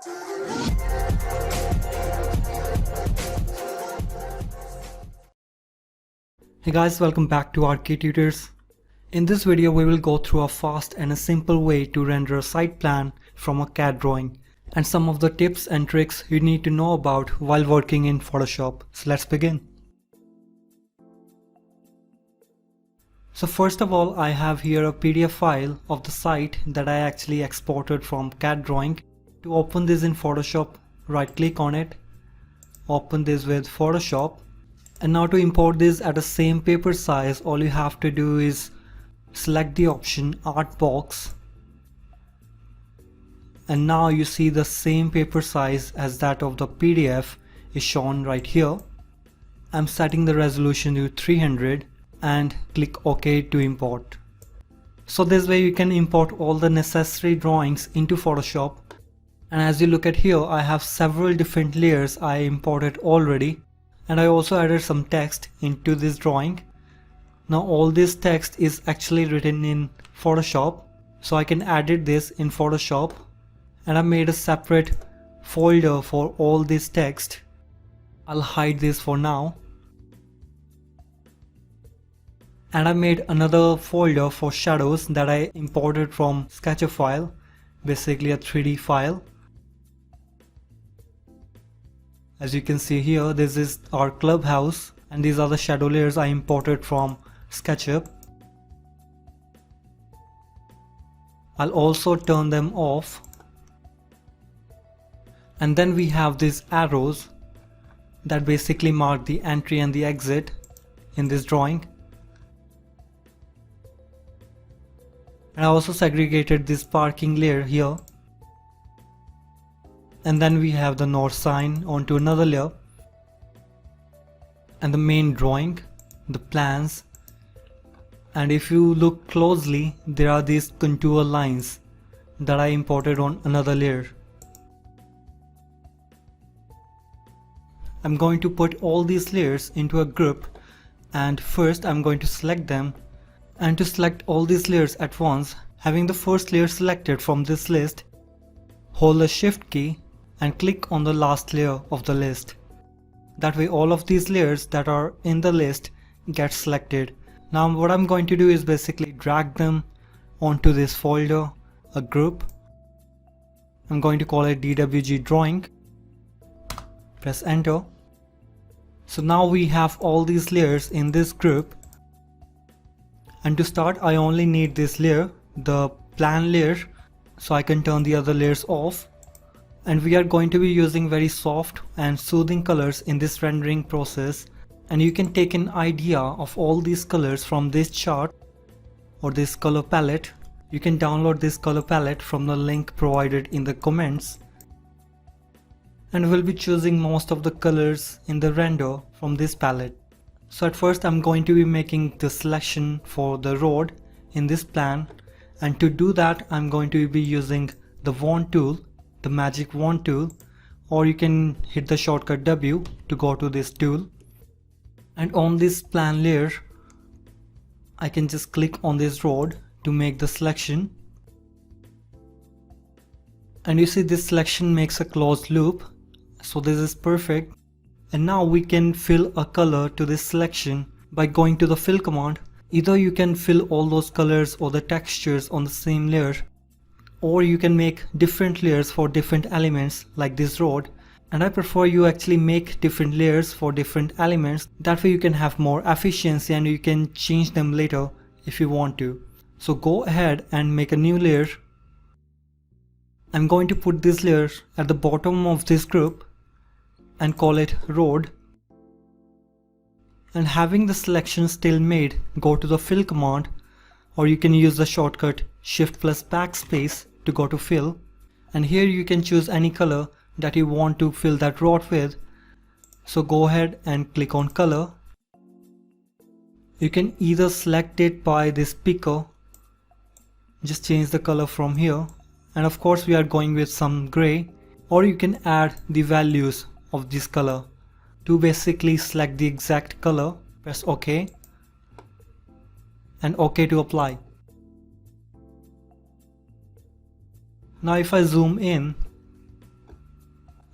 Hey guys, welcome back to AutoCAD Tutors. In this video we will go through a fast and a simple way to render a site plan from a CAD drawing and some of the tips and tricks you need to know about while working in Photoshop. So let's begin. So first of all, I have here a PDF file of the site that I actually exported from CAD drawing. To open this in Photoshop, right click on it, open this with Photoshop. And now to import this at the same paper size, all you have to do is select the option Art Box. And now you see the same paper size as that of the PDF is shown right here. I'm setting the resolution to 300 and click OK to import. So this way you can import all the necessary drawings into Photoshop. And as you look at here, I have several different layers I imported already. And I also added some text into this drawing. Now all this text is actually written in Photoshop, so I can edit this in Photoshop, and I made a separate folder for all this text. I'll hide this for now. And I made another folder for shadows that I imported from Sketcher file, basically a 3D file. As you can see here, this is our clubhouse and these are the shadow layers I imported from SketchUp. I'll also turn them off. And then we have these arrows that basically mark the entry and the exit in this drawing. And I also segregated this parking layer here. And then we have the north sign onto another layer, and the main drawing, the plans. And if you look closely, there are these contour lines that I imported on another layer. I'm going to put all these layers into a group, and first I'm going to select them. And to select all these layers at once, having the first layer selected from this list, hold the Shift key and click on the last layer of the list. That way all of these layers that are in the list get selected. Now what I'm going to do is basically drag them onto this folder, a group. I'm going to call it DWG drawing. Press enter. So now we have all these layers in this group. And to start, I only need this layer, the plan layer, so I can turn the other layers off. And we are going to be using very soft and soothing colors in this rendering process, and you can take an idea of all these colors from this chart or this color palette. You can download this color palette from the link provided in the comments, and we'll be choosing most of the colors in the render from this palette. So at first I'm going to be making the selection for the road in this plan, and to do that I'm going to be using the wand tool, the magic wand tool, or you can hit the shortcut W to go to this tool. And on this plan layer I can just click on this road to make the selection, and you see this selection makes a closed loop, so this is perfect. And now we can fill a color to this selection by going to the fill command. Either you can fill all those colors or the textures on the same layer, or you can make different layers for different elements like this road. And I prefer you actually make different layers for different elements. That way you can have more efficiency and you can change them later if you want to. So go ahead and make a new layer. I'm going to put this layer at the bottom of this group and call it road. And having the selection still made, go to the fill command, or you can use the shortcut Shift plus backspace to go to fill. And here you can choose any color that you want to fill that road with. So go ahead and click on color. You can either select it by this picker, just change the color from here, and of course we are going with some gray, or you can add the values of this color. To basically select the exact color, press OK and OK to apply. Now if I zoom in,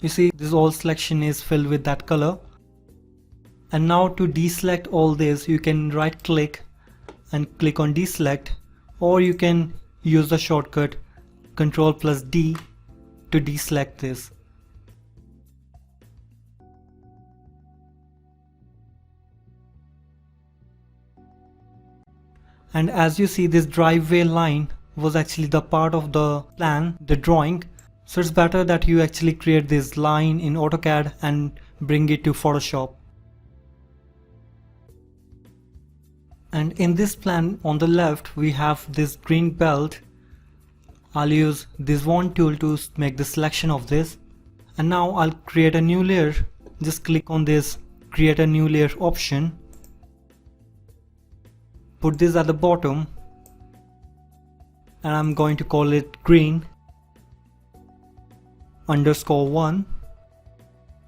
You see, this whole selection is filled with that color. And now to deselect all this, you can right click and click on deselect, or you can use the shortcut Ctrl+D to deselect this. And as you see, this driveway line was actually the part of the plan, the drawing. So it's better that you actually create this line in AutoCAD and bring it to Photoshop. And in this plan on the left, we have this green belt. I'll use this wand tool to make the selection of this. And now I'll create a new layer. Just click on this create a new layer option. Put this at the bottom. And I'm going to call it green_1.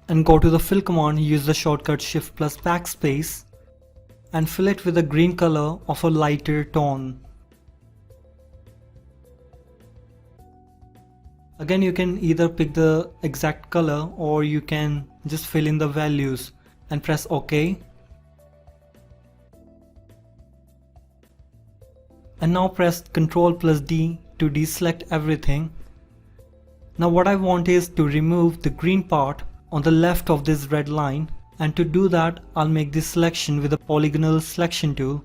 And go to the fill command, use the shortcut Shift+Backspace. And fill it with a green color of a lighter tone. Again, you can either pick the exact color or you can just fill in the values and press OK. And now press Ctrl+D to deselect everything. Now what I want is to remove the green part on the left of this red line. And to do that, I'll make this selection with a polygonal selection tool.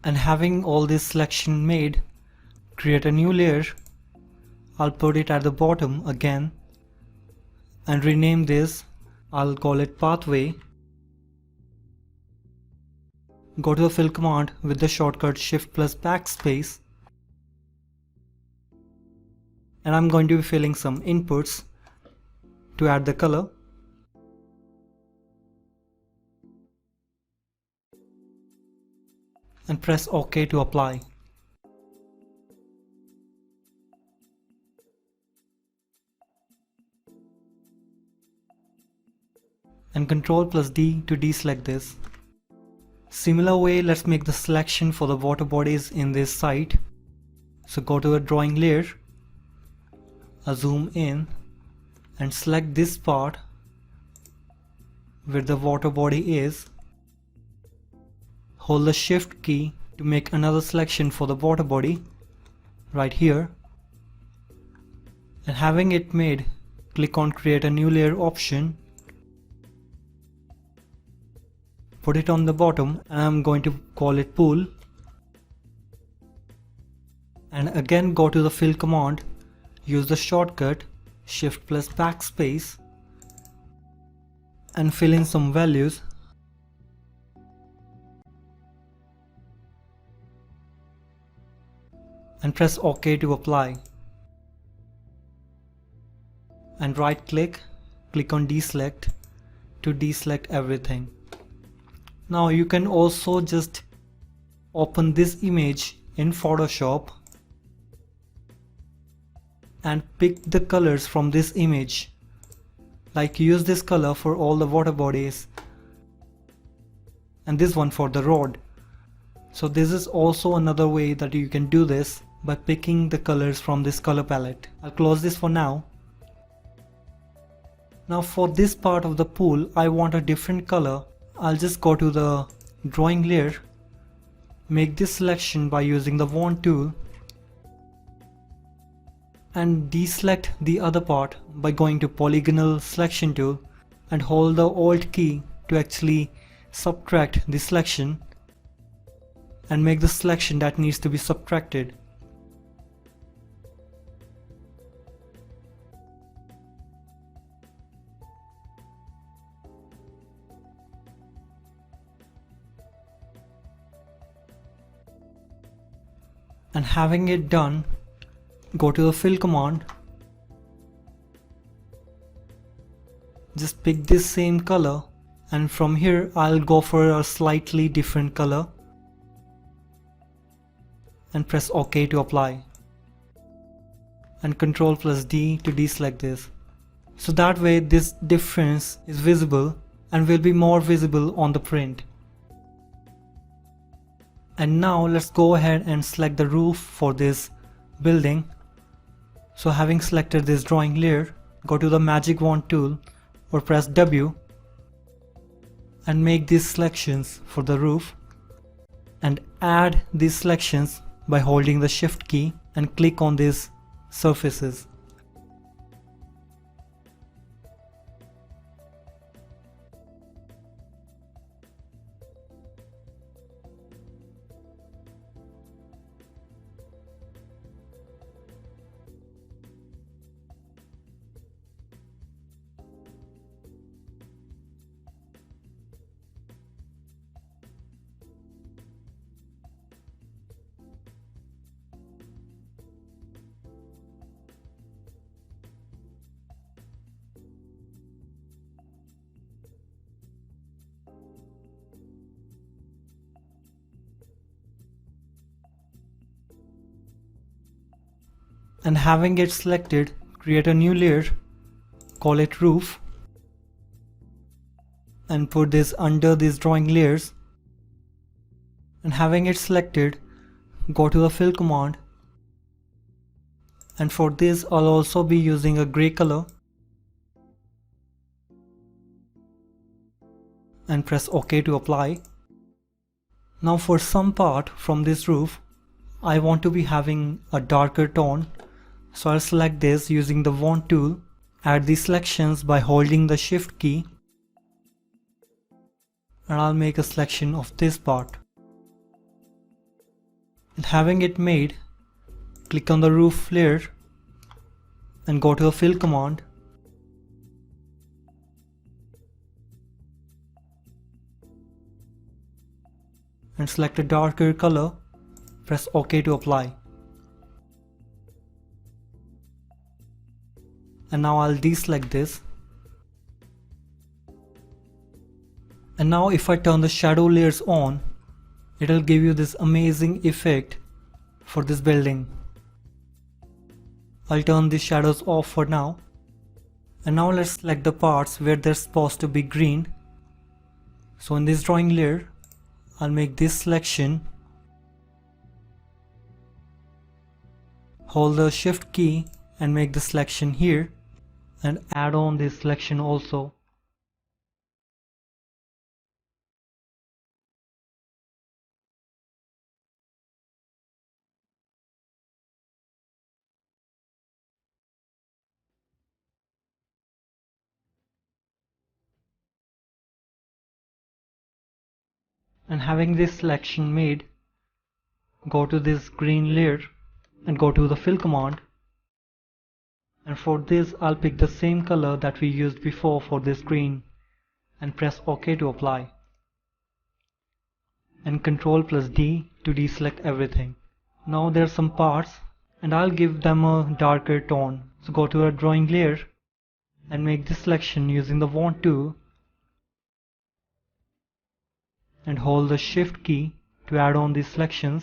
And having all this selection made, create a new layer. I'll put it at the bottom again and rename this. I'll call it pathway. Go to the fill command with the shortcut Shift+Backspace. And I'm going to be filling some inputs to add the color. And press OK to apply. And Ctrl+D to deselect this. Similar way, let's make the selection for the water bodies in this site. So go to a drawing layer, zoom in and select this part where the water body is. Hold the shift key to make another selection for the water body right here. And having it made, click on create a new layer option. Put it on the bottom and I'm going to call it pool. And again go to the fill command, use the shortcut Shift+Backspace and fill in some values. And press OK to apply. And right click on deselect to deselect everything. Now you can also just open this image in Photoshop and pick the colors from this image. Like use this color for all the water bodies and this one for the road. So this is also another way that you can do this by picking the colors from this color palette. I'll close this for now. Now for this part of the pool, I want a different color. I'll just go to the drawing layer, make this selection by using the wand tool, and deselect the other part by going to polygonal selection tool and hold the Alt key to actually subtract the selection and make the selection that needs to be subtracted. And having it done, go to the fill command, just pick this same color, and from here I'll go for a slightly different color and press OK to apply, and Ctrl+D to deselect this. So that way this difference is visible and will be more visible on the print. And now let's go ahead and select the roof for this building. So having selected this drawing layer, go to the magic wand tool or press W and make these selections for the roof, and add these selections by holding the shift key and click on these surfaces. And having it selected, create a new layer, call it roof, and put this under these drawing layers. And having it selected, go to the fill command, and for this I'll also be using a gray color, and press OK to apply. Now for some part from this roof, I want to be having a darker tone. So I'll select this using the wand tool, add the selections by holding the shift key, and I'll make a selection of this part. And having it made, click on the roof layer and go to the fill command, and select a darker color, press OK to apply. And now I'll deselect this. And now if I turn the shadow layers on, it'll give you this amazing effect for this building. I'll turn the shadows off for now. And now let's select the parts where they're supposed to be green. So in this drawing layer, I'll make this selection, hold the shift key and make the selection here, and add on this selection also. And having this selection made, go to this green layer and go to the fill command, and for this I'll pick the same color that we used before for this green and press OK to apply, and Ctrl+D to deselect everything. Now there are some parts and I'll give them a darker tone. So go to a drawing layer and make this selection using the wand tool and hold the shift key to add on these selections,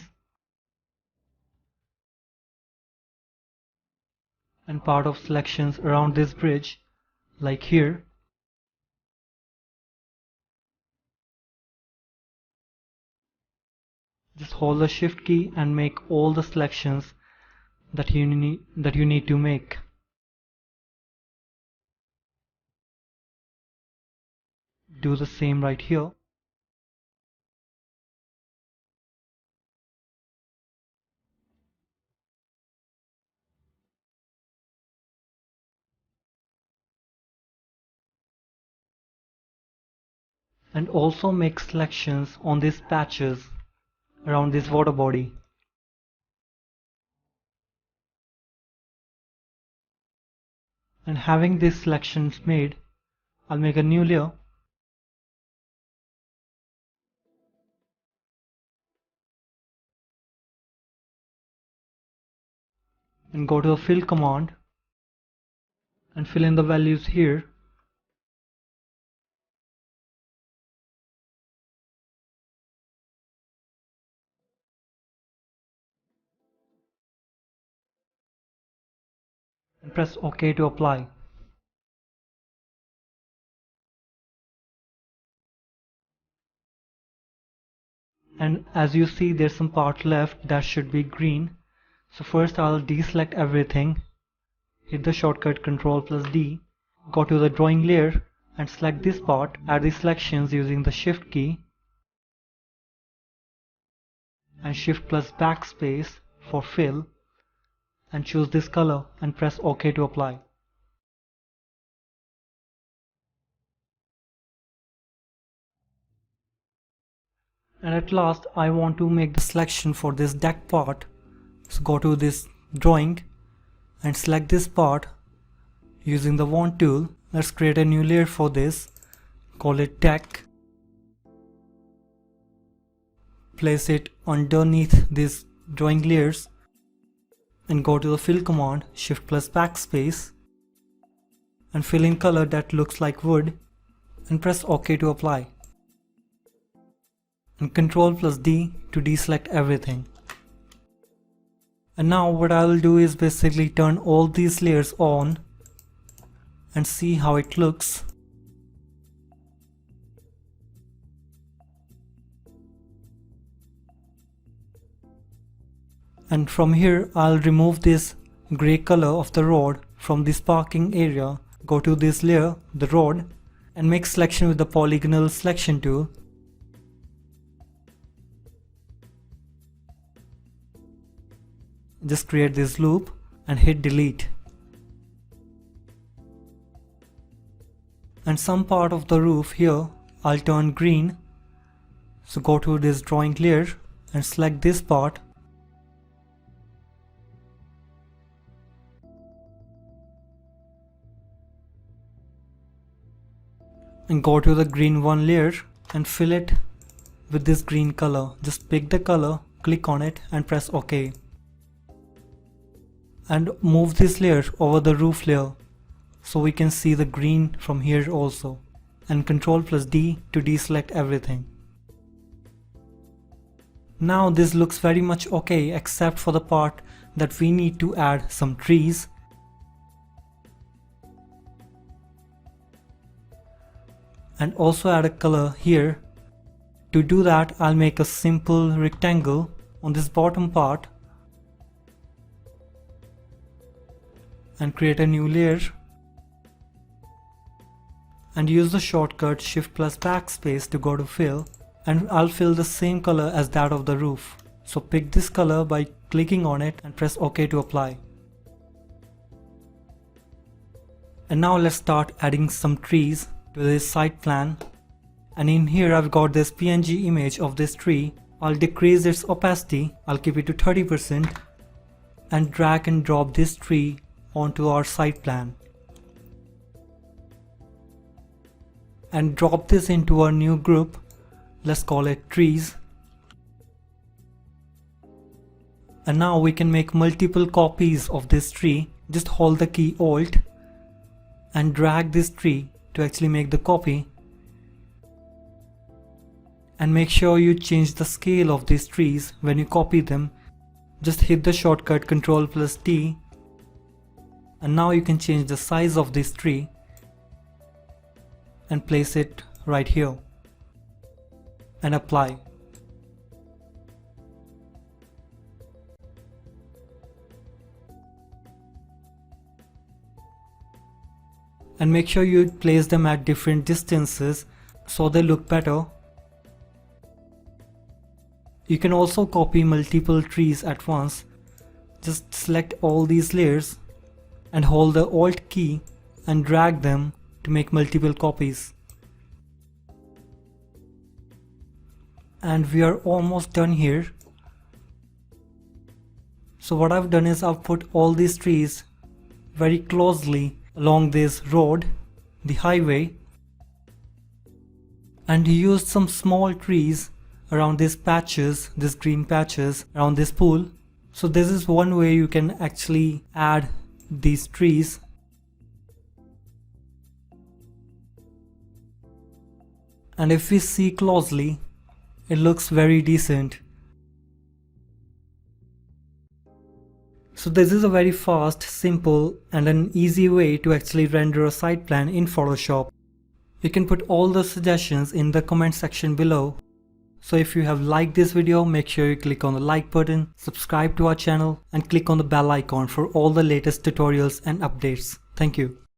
and part of selections around this bridge, like here. Just hold the shift key and make all the selections that you need to make. Do the same right here. And also make selections on these patches around this water body. And having these selections made, I'll make a new layer and go to the fill command and fill in the values here. And press OK to apply. And as you see, there's some part left that should be green. So first I'll deselect everything, hit the shortcut Ctrl+D, go to the drawing layer and select this part, add the selections using the shift key and shift plus backspace for fill, and choose this color and press OK to apply. And at last I want to make the selection for this deck part. So go to this drawing and select this part using the wand tool. Let's create a new layer for this, call it deck. Place it underneath these drawing layers and go to the fill command, shift plus backspace, and fill in color that looks like wood and press OK to apply. And Ctrl+D to deselect everything. And now what I will do is basically turn all these layers on and see how it looks. And from here I'll remove this grey color of the rod from this parking area, go to this layer, the rod, and make selection with the polygonal selection tool. Just create this loop and hit delete. And some part of the roof here I'll turn green. So go to this drawing layer and select this part. And go to the green one layer and fill it with this green color. Just pick the color, click on it and press OK. And move this layer over the roof layer so we can see the green from here also. And Ctrl+D to deselect everything. Now this looks very much okay except for the part that we need to add some trees. And also add a color here. To do that, I'll make a simple rectangle on this bottom part and create a new layer and use the shortcut shift plus backspace to go to fill, and I'll fill the same color as that of the roof. So pick this color by clicking on it and press OK to apply. And now let's start adding some trees to this site plan. And in here I've got this PNG image of this tree. I'll decrease its opacity, I'll keep it to 30% and drag and drop this tree onto our site plan. And drop this into our new group. Let's call it trees. And now we can make multiple copies of this tree. Just hold the key Alt and drag this tree to actually make the copy. And make sure you change the scale of these trees when you copy them. Just hit the shortcut Ctrl+T And now you can change the size of this tree and place it right here and apply. And make sure you place them at different distances so they look better. You can also copy multiple trees at once. Just select all these layers and hold the Alt key and drag them to make multiple copies. And we are almost done here. So what I've done is I've put all these trees very closely along this road, the highway, and used some small trees around these patches, these green patches around this pool. So this is one way you can actually add these trees. And if we see closely, it looks very decent. So this is a very fast, simple and an easy way to actually render a site plan in Photoshop. You can put all the suggestions in the comment section below. So if you have liked this video, make sure you click on the like button, subscribe to our channel and click on the bell icon for all the latest tutorials and updates. Thank you.